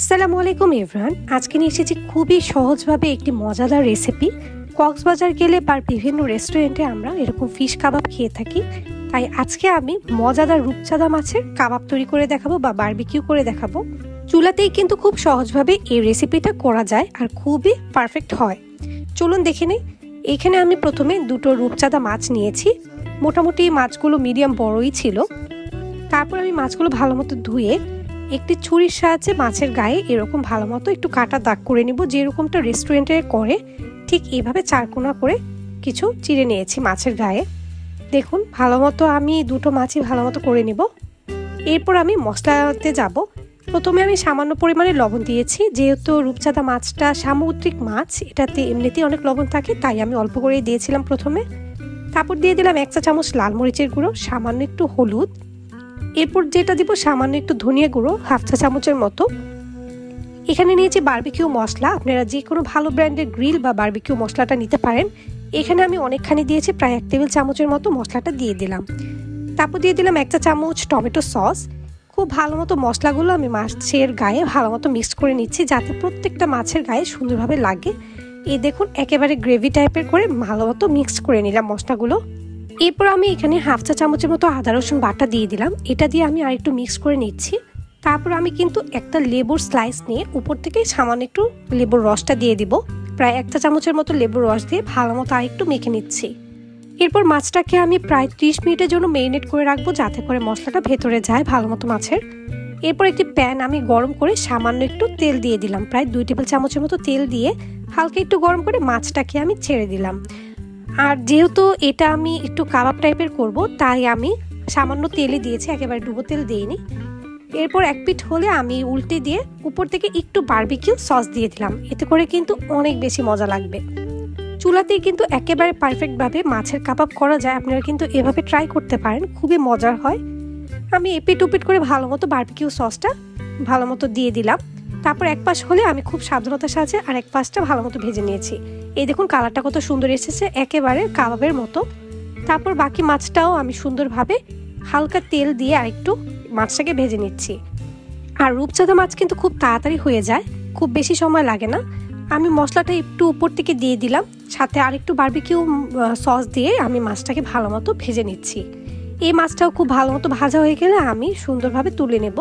আসসালামু আলাইকুম এভরিওয়ান। আজকে নিয়ে এসেছি খুবই সহজভাবে একটি মজাদার রেসিপি। কক্সবাজার গেলে বা বিভিন্ন রেস্টুরেন্টে আমরা এরকম ফিশ কাবাব খেয়ে থাকি, তাই আজকে আমি মজাদার রূপচাঁদা মাছের কাবাব তৈরি করে দেখাবো বা বারবিকিউ করে দেখাবো। চুলাতেই কিন্তু খুব সহজভাবে এই রেসিপিটা করা যায় আর খুবই পারফেক্ট হয়। চলুন দেখে নেই। এখানে আমি প্রথমে দুটো রূপচাঁদা মাছ নিয়েছি। মোটামুটি মাছগুলো মিডিয়াম বড়ই ছিল। তারপর আমি মাছগুলো ভালো মতো ধুয়ে একটি ছুরির সাহায্যে মাছের গায়ে এরকম ভালো মতো একটু কাটা দাগ করে নিব, যেরকমটা রেস্টুরেন্টে করে ঠিক এইভাবে চারকোনা করে কিছু চিড়ে নিয়েছি মাছের গায়ে। দেখুন ভালো মতো আমি দুটো মাছই ভালো মতো করে নিব। এরপর আমি মশলাতে যাব। প্রথমে আমি সামান্য পরিমাণে লবণ দিয়েছি, যেহেতু রূপচাঁদা মাছটা সামুদ্রিক মাছ, এটাতে এমনিতেই অনেক লবণ থাকে, তাই আমি অল্প করেই দিয়েছিলাম প্রথমে। তারপর দিয়ে দিলাম 1 চা চামচ লাল মরিচের গুঁড়ো, সামান্য একটু হলুদ, এরপর যেটা দিব সামান্য একটু ধনিয়া গুঁড়ো 1/2 চা চামচের মতো। এখানে নিয়েছি বারবিকিউ মশলা, আপনারা যে কোনো ভালো ব্র্যান্ডের গ্রিল বা বারবিকিউ মশলাটা নিতে পারেন। এখানে আমি অনেকখানি দিয়েছি, প্রায় 1 টেবিল চামচের মতো মশলাটা দিয়ে দিলাম। তারপর দিয়ে দিলাম 1 চা চামচ টমেটো সস। খুব ভালো মতো মশলাগুলো আমি মাছের গায়ে ভালো মতো মিক্স করে নিচ্ছি, যাতে প্রত্যেকটা মাছের গায়ে সুন্দরভাবে লাগে। এই দেখুন একেবারে গ্রেভি টাইপের করে ভালো মতো মিক্স করে নিলাম মশলাগুলো। এরপর আমি এখানে 1/2 চা চামচের মতো আদা রসুন বাটা দিয়ে দিলাম। এটা দিয়ে আমি আরেকটু মিক্স করে নিচ্ছি। তারপর আমি কিন্তু একটা লেবুর স্লাইস নিয়ে উপর থেকে সামান্য একটু লেবুর রসটা দিয়ে দিব। প্রায় 1 চা চামচের মতো লেবুর রস দিয়ে ভালো মতো আরেকটু মেখে নিচ্ছি। এরপর মাছটাকে আমি প্রায় 30 মিনিটের জন্য মেরিনেট করে রাখবো, যাতে করে মশলাটা ভেতরে যায় ভালো মতো মাছের। এরপর একটি প্যান আমি গরম করে সামান্য একটু তেল দিয়ে দিলাম, প্রায় 2 টেবিল চামচের মতো তেল দিয়ে হালকা একটু গরম করে মাছটাকে আমি ছেড়ে দিলাম। আর যেহেতু এটা আমি একটু কাবাব টাইপের করব, তাই আমি সামান্য তেলে দিয়েছি, একেবারে ডুবো তেল দিইনি। এরপর এক পিঠ হলে আমি উল্টে দিয়ে উপর থেকে একটু বারবিকিউ সস দিয়ে দিলাম। এতে করে কিন্তু অনেক বেশি মজা লাগবে। চুলাতেই কিন্তু একেবারে পারফেক্টভাবে মাছের কাবাব করা যায়, আপনারা কিন্তু এভাবে ট্রাই করতে পারেন, খুবই মজার হয়। আমি এপিট উপিট করে ভালো মতো বারবিকিউ সসটা ভালো মতো দিয়ে দিলাম। তারপর এক পাশ হলে আমি খুব সাবধানতার সাথে আর এক পাশটা ভালো মতো ভেজে নিয়েছি। এই দেখুন কালারটা কত সুন্দর এসেছে, একেবারে কাবাবের মতো। তারপর বাকি মাছটাও আমি সুন্দরভাবে হালকা তেল দিয়ে আরেকটু মাছটাকে ভেজে নিচ্ছি। আর রূপচাঁদা মাছ কিন্তু খুব তাড়াতাড়ি হয়ে যায়, খুব বেশি সময় লাগে না। আমি মশলাটা একটু উপর থেকে দিয়ে দিলাম, সাথে আরেকটু বারবিকিউ সস দিয়ে আমি মাছটাকে ভালো মতো ভেজে নিচ্ছি। এই মাছটাও খুব ভালো মতো ভাজা হয়ে গেলে আমি সুন্দরভাবে তুলে নেব।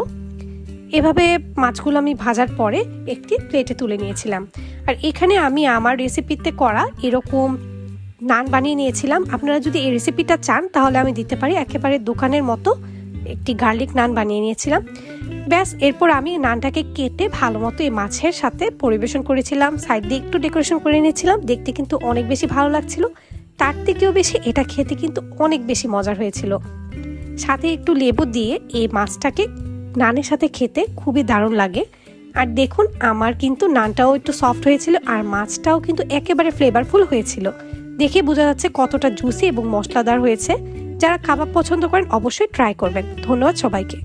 এভাবে মাছগুলো আমি ভাজার পরে একটি প্লেটে তুলে নিয়েছিলাম। আর এখানে আমি আমার রেসিপিতে করা এরকম নান বানিয়ে নিয়েছিলাম। আপনারা যদি এই রেসিপিটা চান তাহলে আমি দিতে পারি। একেবারে দোকানের মতো একটি গার্লিক নান বানিয়ে নিয়েছিলাম। ব্যাস, এরপর আমি নানটাকে কেটে ভালো মতো এই মাছের সাথে পরিবেশন করেছিলাম। সাইড দিয়ে একটু ডেকোরেশন করে নিয়েছিলাম, দেখতে কিন্তু অনেক বেশি ভালো লাগছিল। তার থেকেও বেশি এটা খেতে কিন্তু অনেক বেশি মজার হয়েছিল। সাথে একটু লেবু দিয়ে এই মাছটাকে নানের সাথে খেতে খুবই দারুণ লাগে। আর দেখুন আমার কিন্তু নানটাও একটু সফট হয়েছিল আর মাছটাও কিন্তু একেবারে ফ্লেভারফুল হয়েছিল। দেখে বোঝা যাচ্ছে কতটা জুসি এবং মশলাদার হয়েছে। যারা কাবাব পছন্দ করেন অবশ্যই ট্রাই করবেন। ধন্যবাদ সবাইকে।